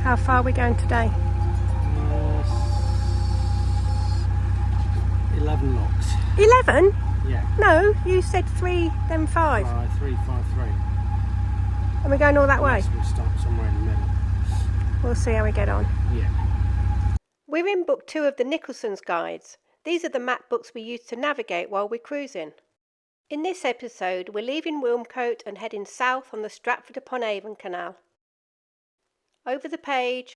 How far are we going today? 11 locks. 11? Yeah. No, you said 3, then 5. 3, 5, 3. And we're going all that way? We'll stop somewhere in the middle. We'll see how we get on. Yeah. We're in book 2 of the Nicholson's guides. These are the map books we use to navigate while we're cruising. In this episode, we're leaving Wilmcote and heading south on the Stratford Upon Avon Canal. Over the page,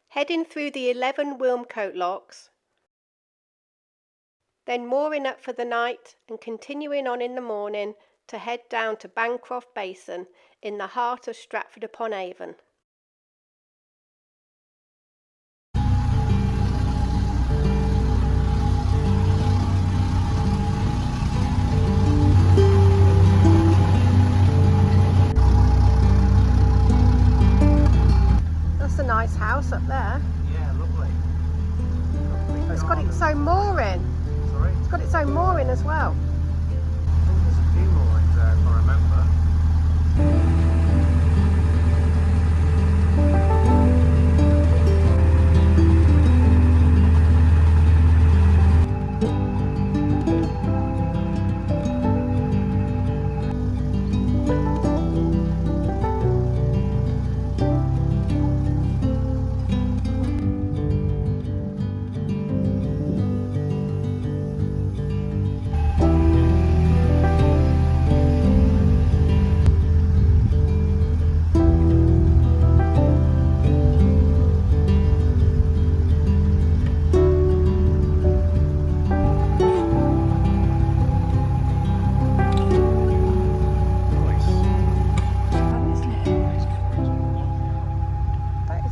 heading through the 11 Wilmcote locks, then mooring up for the night and continuing on in the morning to head down to Bancroft Basin in the heart of Stratford Upon Avon. That's a nice house up there. Yeah, lovely. It's got its own mooring. Sorry? It's got its own mooring as well. I think there's a few moorings there if I remember.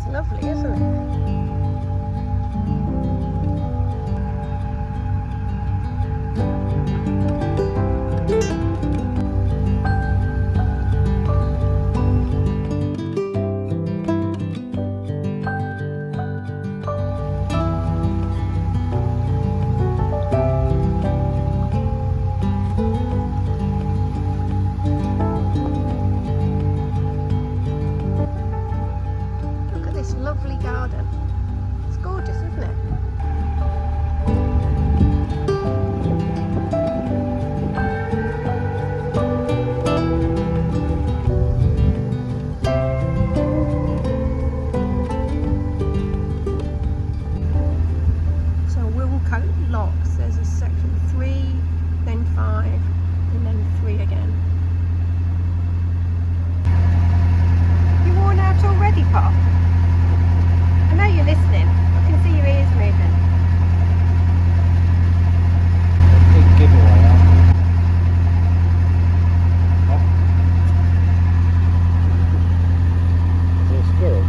Lovely, isn't it? Lovely garden. It's gorgeous, isn't it? So Wilmcote locks, there's a section 3, then 5, and then 3 again. You worn out already, Pop? I know you're listening. I can see your ears moving. Big giveaway, aren't we? Is there a squirrel?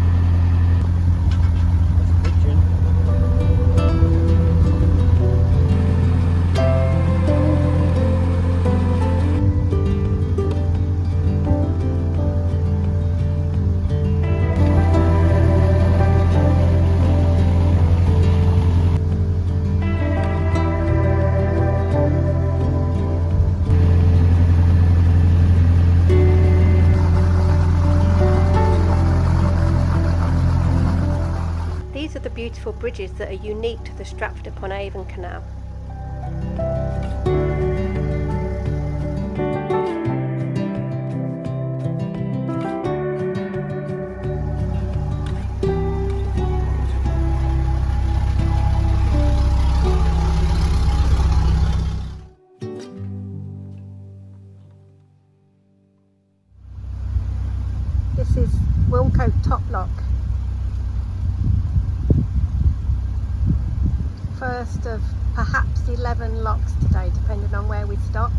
That's a pigeon. These are the beautiful bridges that are unique to the Stratford Upon Avon Canal. This is Wilmcote Top Lock. First of perhaps 11 locks today, depending on where we stop.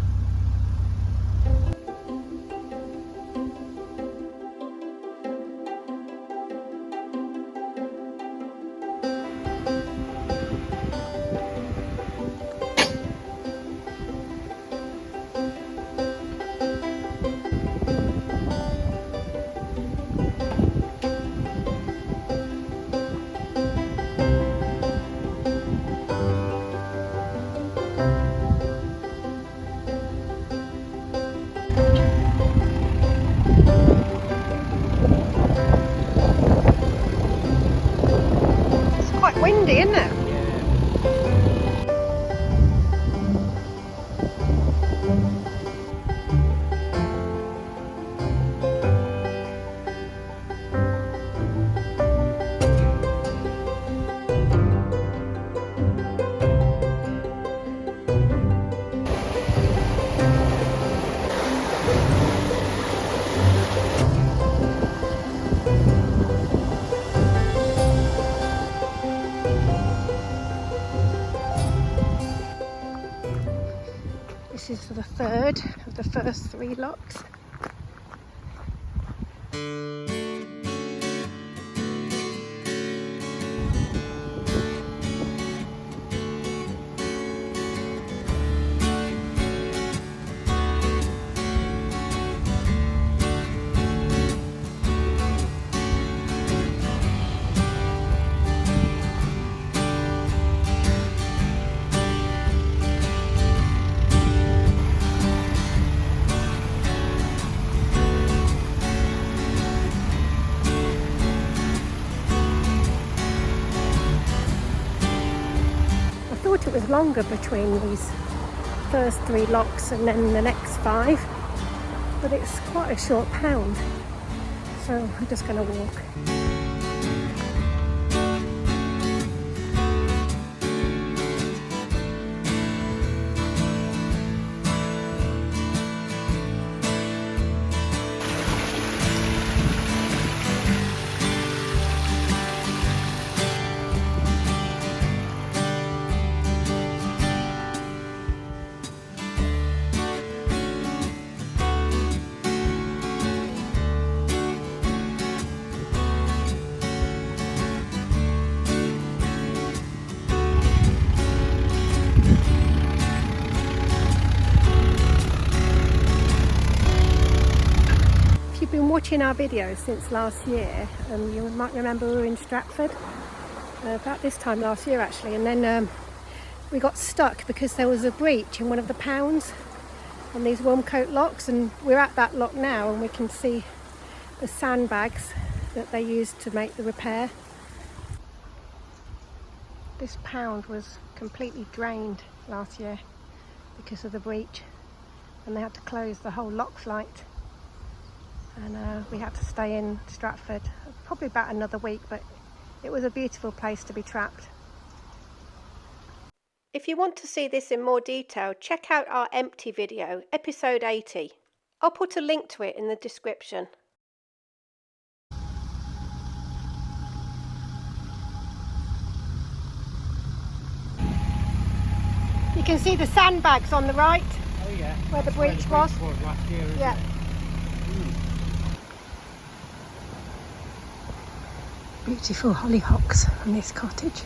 windy, isn't it? This is the third of the first 3 locks. I thought it was longer between these first 3 locks and then the next 5, but it's quite a short pound, so I'm just going to walk. If you've been watching our videos since last year, you might remember we were in Stratford about this time last year actually, and then we got stuck because there was a breach in one of the pounds on these Wilmcote locks, and we're at that lock now and we can see the sandbags that they used to make the repair. This pound was completely drained last year because of the breach, and they had to close the whole lock flight. And we had to stay in Stratford probably about another week, but it was a beautiful place to be trapped. If you want to see this in more detail, check out our empty video, episode 80. I'll put a link to it in the description. You can see the sandbags on the right. Oh yeah. Where the breach was. Last year, isn't Yeah. it? Beautiful hollyhocks on this cottage.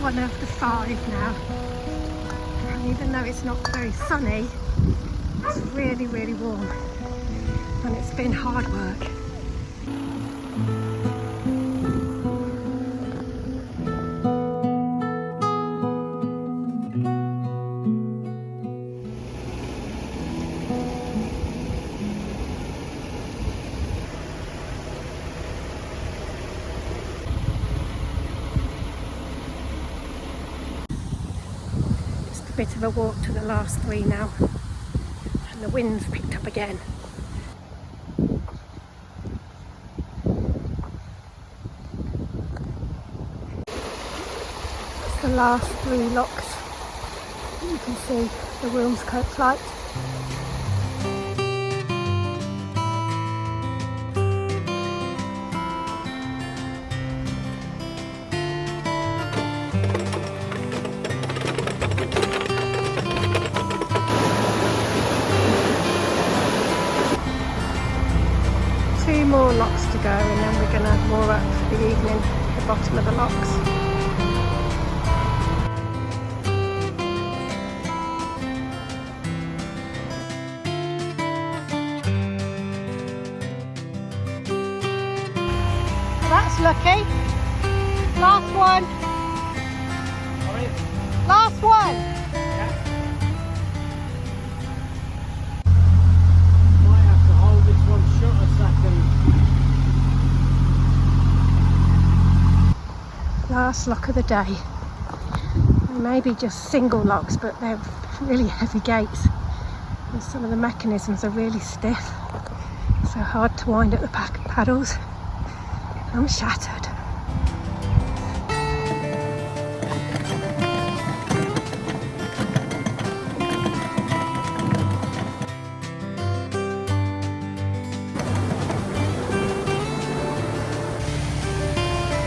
One of the 5 now, and even though it's not very sunny, it's really warm, and it's been hard work. Bit of a walk to the last 3 now, and The wind's picked up again. It's the last 3 locks. You can see the Wilmscote flight. Two more locks to go, and then we're going to moor up for the evening at the bottom of the locks. That's lucky. Last one. Sorry? Last one. Yeah. Might have to hold this one shut a second. Last lock of the day. Maybe just single locks, but they're really heavy gates. And some of the mechanisms are really stiff. So hard to wind up the paddles. I'm shattered.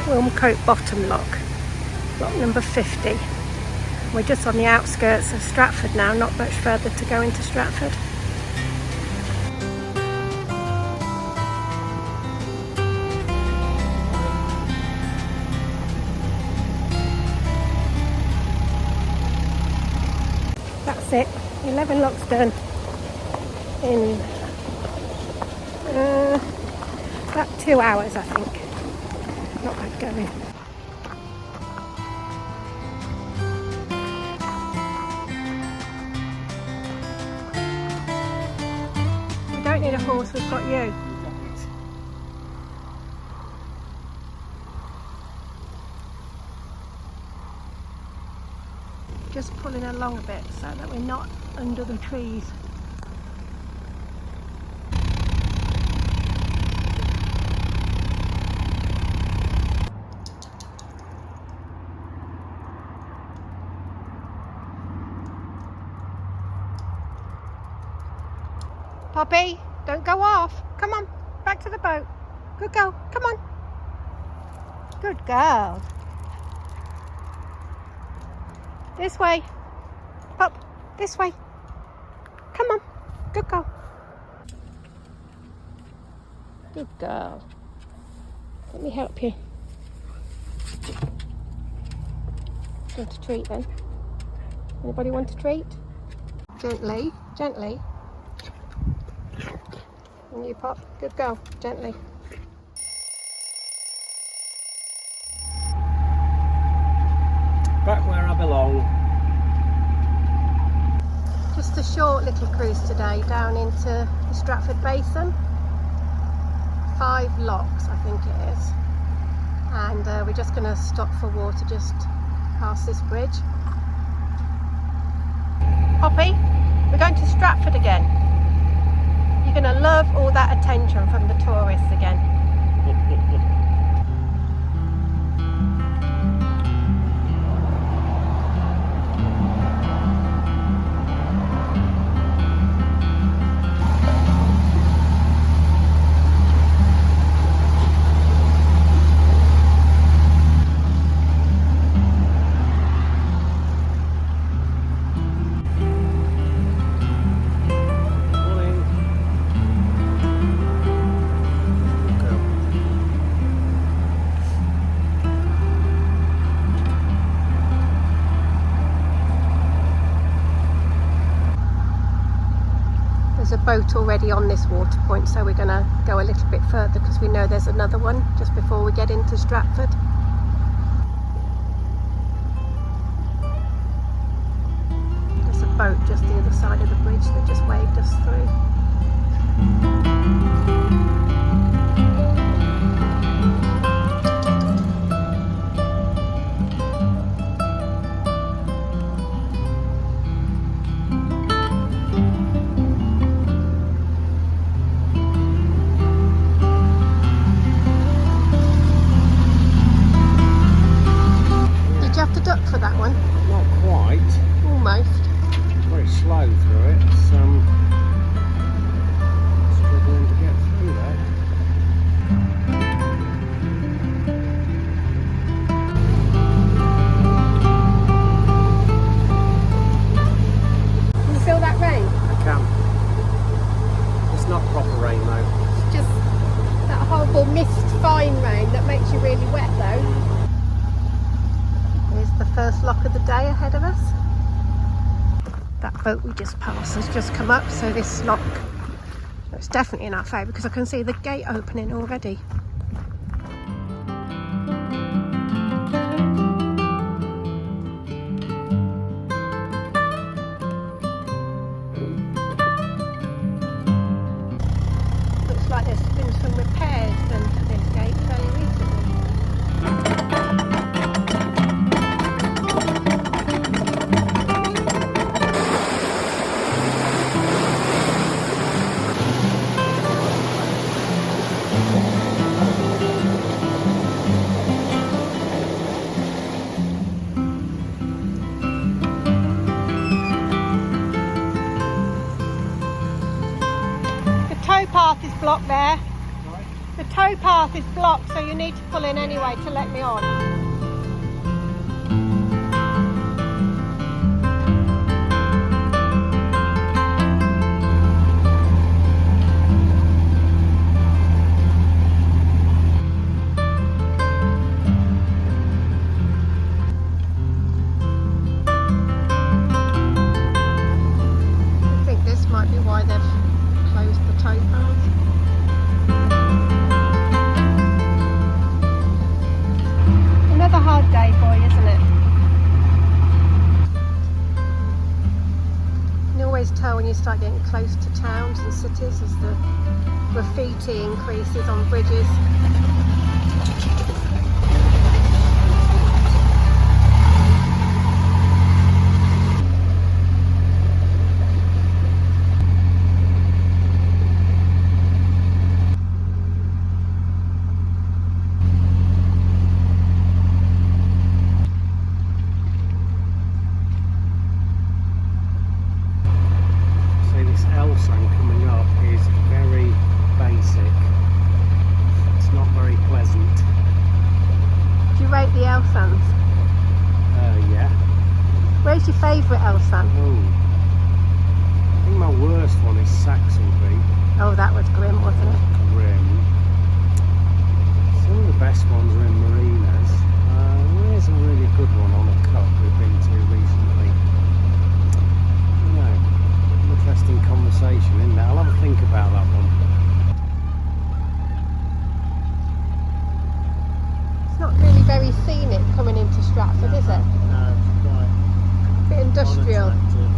Wilmcote bottom lock, lock number 50. We're just on the outskirts of Stratford now, not much further to go into Stratford. That's it, 11 locks done in about 2 hours, I think. Not bad going. We don't need a horse, we've got you. Just pulling along a bit so that we're not under the trees. Poppy, don't go off. Come on, back to the boat. Good girl, come on. Good girl. This way. Pop, this way. Come on, good girl. Good girl. Let me help you. Want a treat then? Anybody want a treat? Gently, gently. And you Pop, good girl, gently. Back where I belong. Just a short little cruise today down into the Stratford Basin. 5 locks, I think it is. And we're just going to stop for water just past this bridge. Poppy, we're going to Stratford again. You're going to love all that attention from the tourists again. There's a boat already on this water point, so we're going to go a little bit further because we know there's another one just before we get into Stratford. There's a boat just the other side of the bridge that just waved us through. actually really wet though. Here's the first lock of the day ahead of us. That boat we just passed has just come up, so this lock, it's definitely in our favour because I can see the gate opening already. Looks like there's been some repairs done to this gate fairly recently. The tow path is blocked there. The tow path is blocked, so you need to pull in anyway to let me on. I think this might be why they've closed the tow path. Another hard day for you, isn't it? You can always tell when you start getting close to towns and cities as the graffiti increases on bridges. Coming up is very basic. It's not very pleasant. Do you rate the Elsans? Yeah. Where's your favourite Elsan? Oh, I think my worst one is Saxelby. Oh, that was grim, wasn't it? Grim. Some of the best ones are in marinas. There's a really good one on a cup we've been to recently. Interesting conversation, isn't it? I'll have a think about that one. It's not really very scenic coming into Stratford, is it? No, it's quite A bit industrial. unattractive.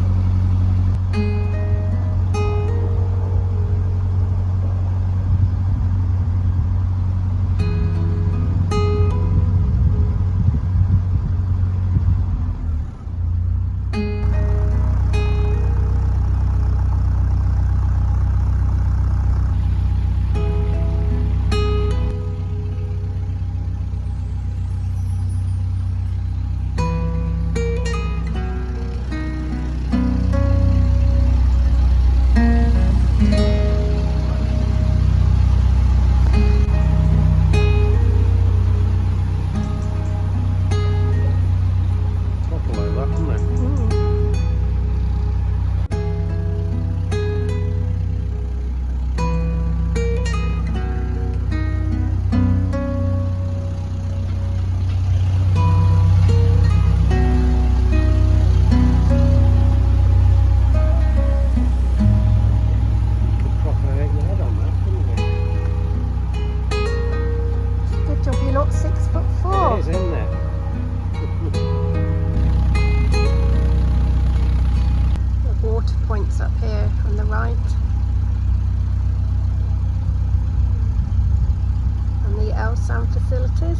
facilities.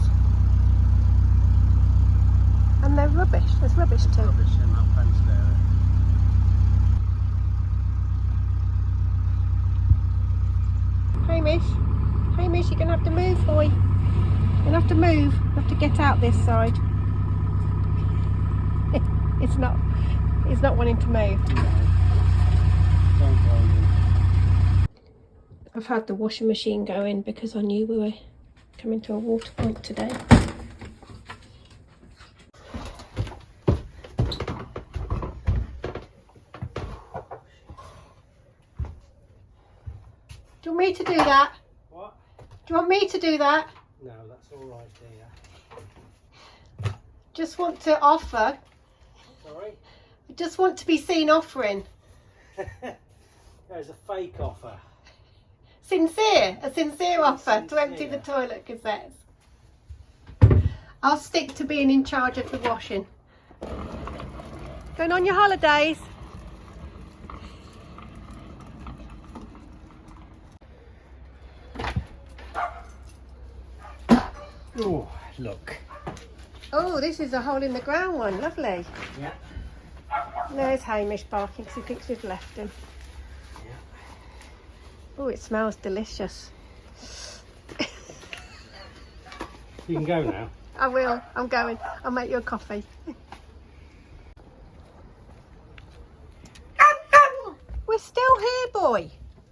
And they're rubbish. There's rubbish too. Rubbish in that fenced area. Hamish, you're going to have to move, boy. You're going to have to move. You have to get out this side. It's not wanting to move. No. Don't blame him. I've had the washing machine going because I knew we were coming to a water point today. Do you want me to do that? What? Do you want me to do that? No, that's all right, dear. Just want to offer. Sorry? I just want to be seen offering. There's a fake offer. Sincere, a sincere offer to Sincere. empty the toilet cassettes. I'll stick to being in charge of the washing. Going on your holidays? Oh, look. Oh, this is a hole in the ground one. Lovely. Yeah. There's Hamish barking because he thinks we've left him. Yeah. Oh, it smells delicious. You can go now. I will. I'm going. I'll make you a coffee. We're still here, boy.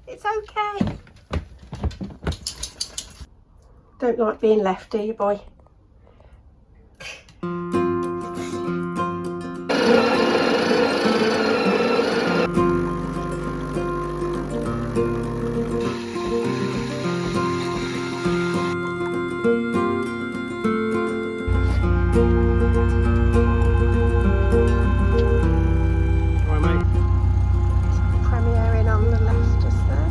It's okay. Don't like being left, do you, boy? Premiering on the left just there.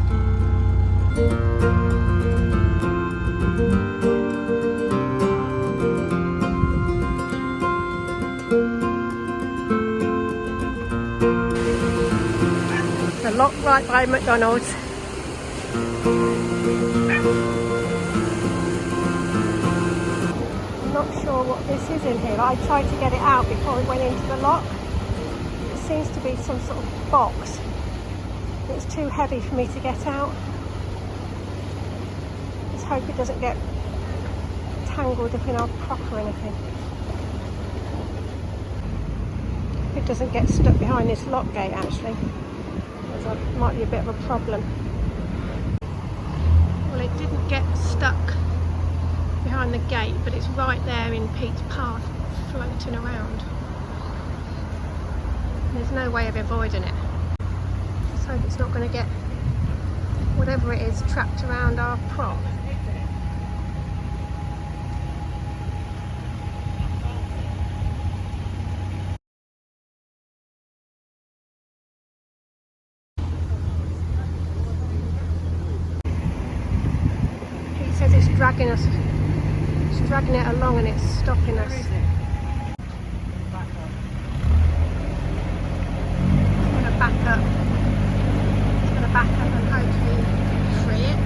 The lock right by McDonald's. I'm not sure what this is in here. I tried to get it out before it went into the lock. It seems to be some sort of box. It's too heavy for me to get out. Just hope it doesn't get tangled up in our prop or anything. It doesn't get stuck behind this lock gate actually. That might be a bit of a problem. Well, it didn't get stuck behind the gate, but it's right there in Pete's path, floating around. There's no way of avoiding it. Just hope it's not going to get whatever it is trapped around our prop. It's dragging us. It's dragging it along and it's stopping us. It's going to back up. It's going to back up and hopefully free it.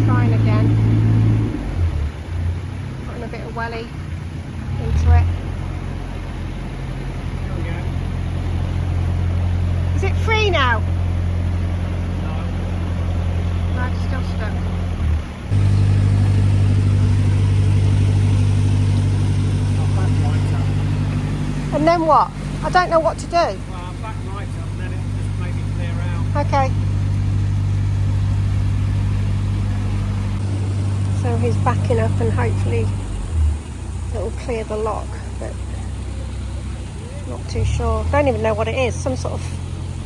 Trying again. Putting a bit of welly into it. Is it free now? No, it's still stuck. And then what? I don't know what to do. Well, back right up and then it'll just maybe clear out. Okay. So he's backing up and hopefully it'll clear the lock, but not too sure. Don't even know what it is. Some sort of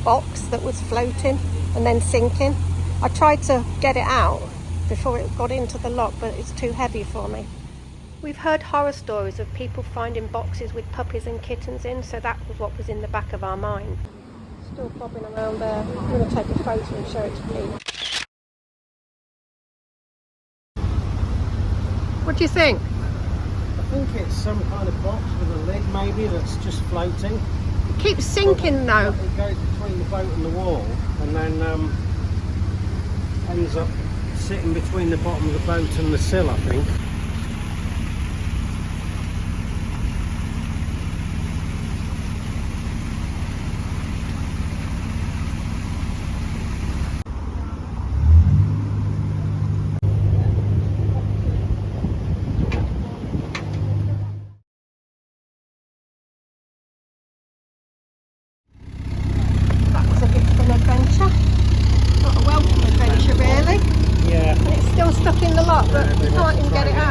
box that was floating and then sinking. I tried to get it out before it got into the lock, but it's too heavy for me. We've heard horror stories of people finding boxes with puppies and kittens in, so that was what was in the back of our mind. Still bobbing around there. I'm going to take a photo and show it to Pete. What do you think? I think it's some kind of box with a lid maybe that's just floating. It keeps sinking though. It goes between the boat and the wall and then ends up sitting between the bottom of the boat and the sill, I think. That was a bit of an adventure. Not a welcome adventure really. Yeah. And it's still stuck in the lock, but we can't even get it out.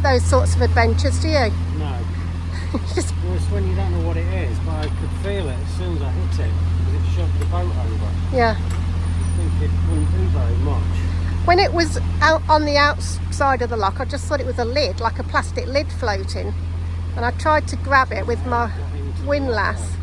those sorts of adventures, do you? No. Just, Well, it's when you don't know what it is, but I could feel it as soon as I hit it, because it shoved the boat over. yeah. I think it wouldn't do very much. When it was out on the outside of the lock, I just thought it was a lid, like a plastic lid floating. And I tried to grab it with my windlass.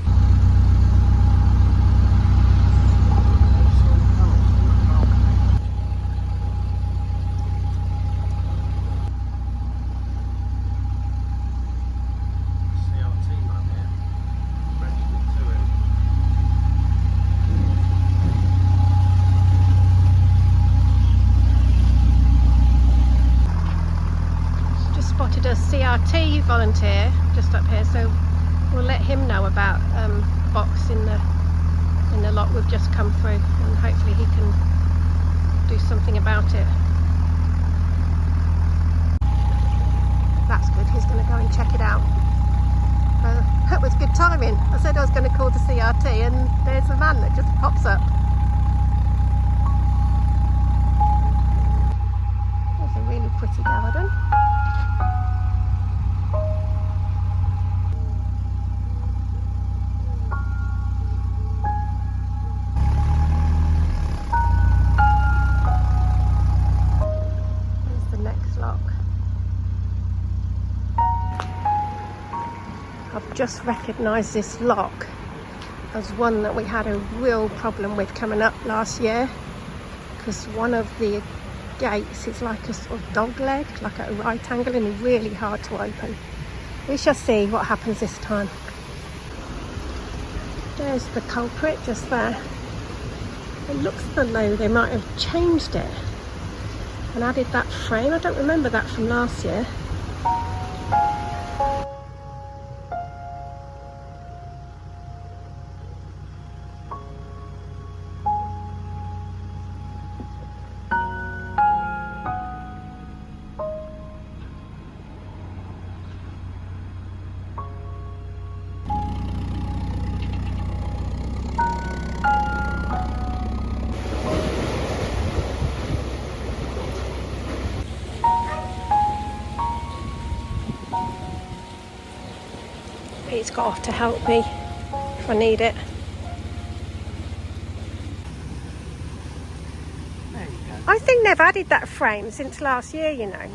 Spotted a CRT volunteer just up here, so we'll let him know about the box in the lot we've just come through, and hopefully he can do something about it. That's good, he's going to go and check it out. That was good timing. I said I was going to call the CRT and there's a man that just pops up. There's a really pretty garden. I've just recognised this lock as one that we had a real problem with coming up last year, because one of the gates is like a sort of dog leg, like at a right angle, and really hard to open. We shall see what happens this time. There's the culprit just there. It looks as though they might have changed it and added that frame. I don't remember that from last year. Pete's got off to help me if I need it. There you go. I think they've added that frame since last year, you know.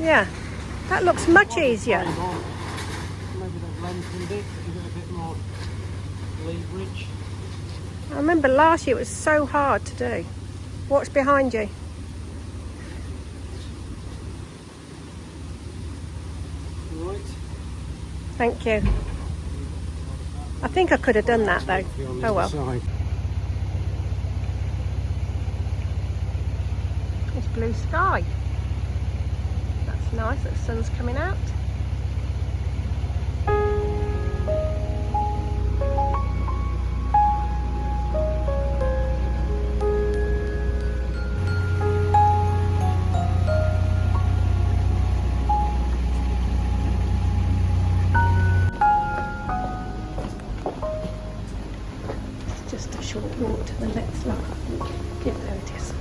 Yeah, that looks much easier. Maybe they've lengthened it to give it a bit more leverage. I remember last year it was so hard to do. What's behind you? Right. Thank you. I think I could have done that though. Oh well. Side. It's blue sky. That's nice, the sun's coming out. It's just a short walk to the next lock, I think. Yeah, there it is.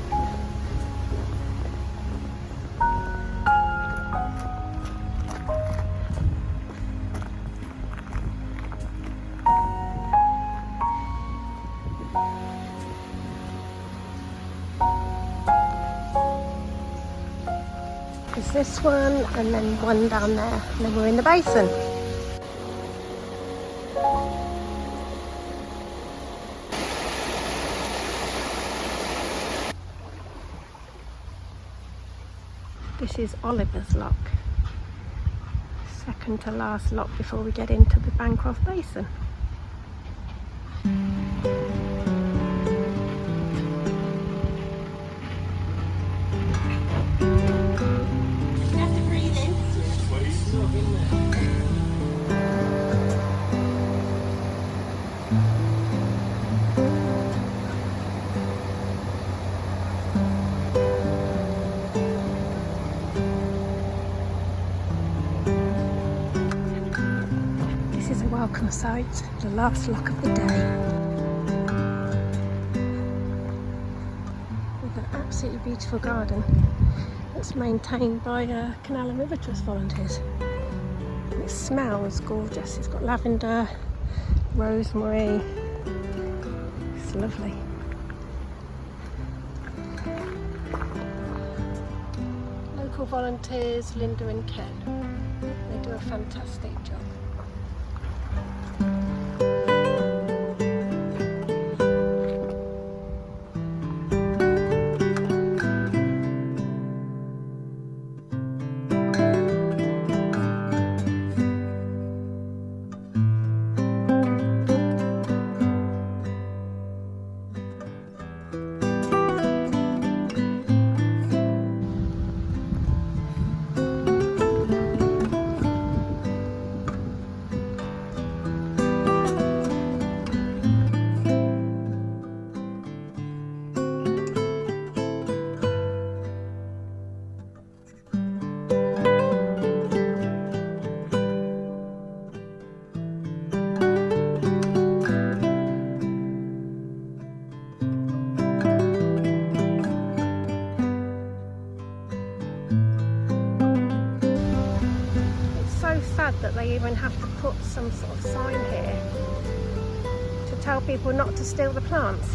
There's this one, and then one down there, and then we're in the basin. This is Oliver's lock. Second to last lock before we get into the Bancroft Basin. This is a welcome site, the last lock of the day. With an absolutely beautiful garden. It's maintained by Canal and River Trust volunteers. It smells gorgeous. It's got lavender, rosemary. It's lovely. Local volunteers, Linda and Ken. They do a fantastic job. That they even have to put some sort of sign here to tell people not to steal the plants.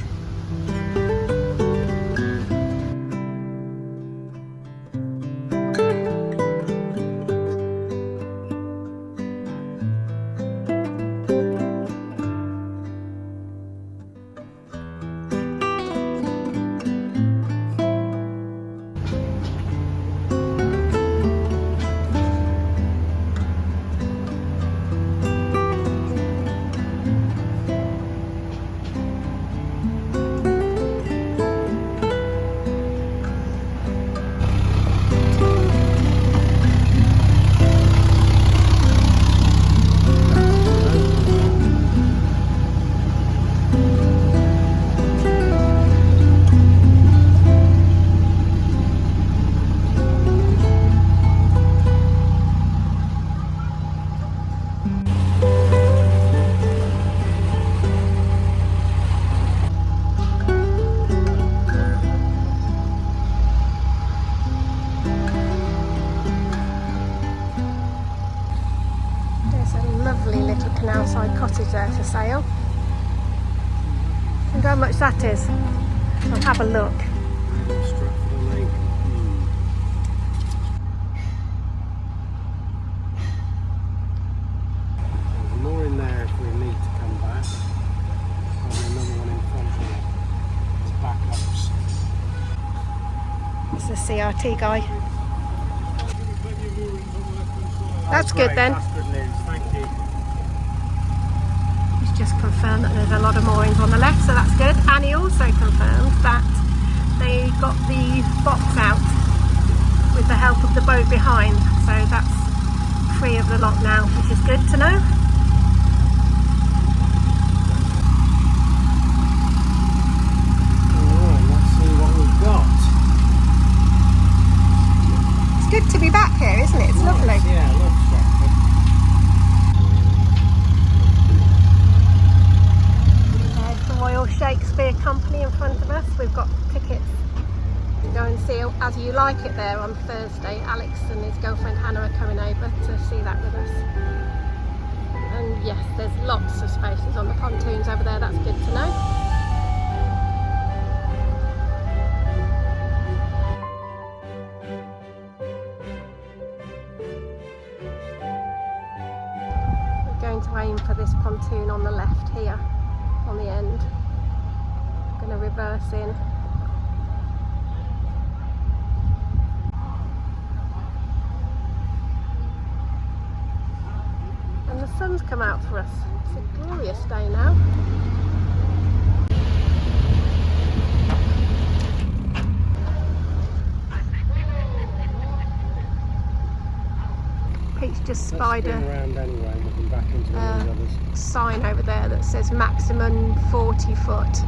Canalside cottage there for sale. And how much that is? I'll have a look. Stratford Upon Avon. There's more in there if we need to come back. Probably another one in front of it. It's backups. It's the CRT guy. That's good then. That's good news, thank you. He's just confirmed that there's a lot of moorings on the left, so that's good. And he also confirmed that they got the box out with the help of the boat behind, so that's free of the lot now, which is good to know. Alright, let's see what we've got. It's good to be back here, isn't it? It's lovely. Yeah, I love Stratford. There's the Royal Shakespeare Company in front of us. We've got tickets to go and see As You Like It there on Thursday. Alex and his girlfriend Hannah are coming over to see that with us. And yes, there's lots of spaces on the pontoons over there. That's good to know. To aim for this pontoon on the left here on the end. I'm going to reverse in. And the sun's come out for us. It's a glorious day now. Pete's just spied a sign over there that says maximum 40 foot.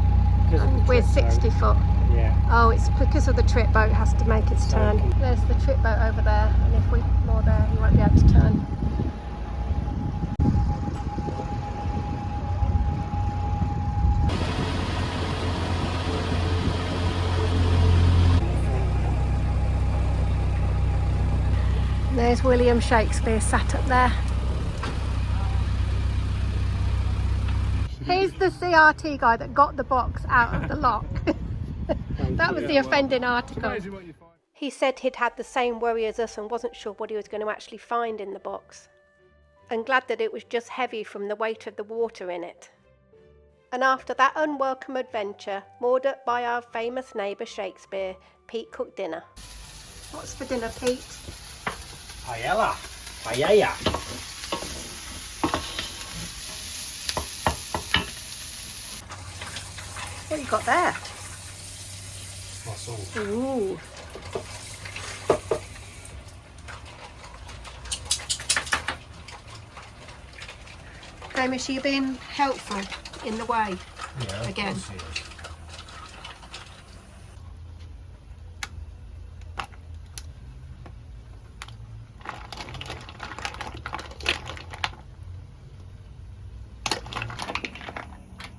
And we're 60 foot. Yeah. Oh, it's because of the trip boat has to make its turn. There's the trip boat over there, and if we moor there, we won't be able to turn. there's William Shakespeare sat up there. Here's the CRT guy that got the box out of the lock. That was the offending article. He said he'd had the same worry as us and wasn't sure what he was going to actually find in the box. And glad that it was just heavy from the weight of the water in it. And after that unwelcome adventure, moored up by our famous neighbour Shakespeare, Pete cooked dinner. What's for dinner, Pete? Paella. Paella. What you got there? Mussel. Ooh. Hamish, are you being helpful in the way? Yeah, again?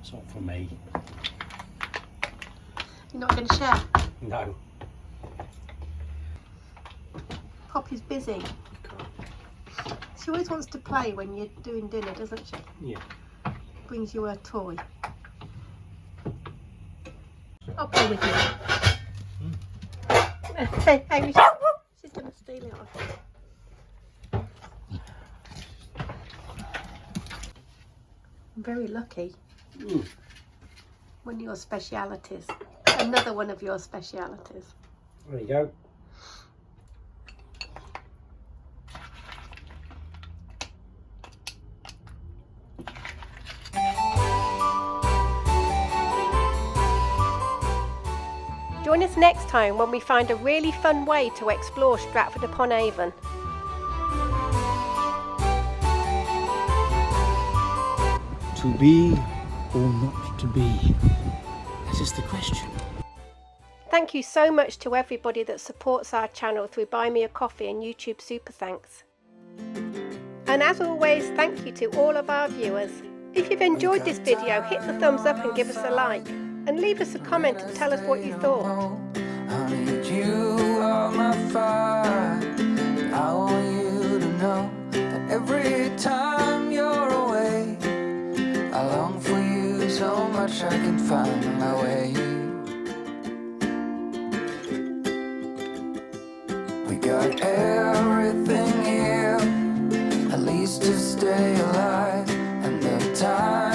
It's not for me. You're not going to share? No. Poppy's busy. She always wants to play when you're doing dinner, doesn't she? Yeah. Brings you a toy. I'll play with you. Hey, Amy, she's going to steal it off you. I'm very lucky. One of your specialities. Another one of your specialities. There you go. Join us next time when we find a really fun way to explore Stratford Upon Avon. To be or not to be? That is the question. Thank you so much to everybody that supports our channel through Buy Me a Coffee and YouTube Super Thanks. And as always, thank you to all of our viewers. If you've enjoyed this video, hit the thumbs up and give us a like. And leave us a comment and tell us what you thought. I need you on my fire. I want you to know that every time you're away, I long for you so much I can find my way. We got everything here, at least to stay alive, and the time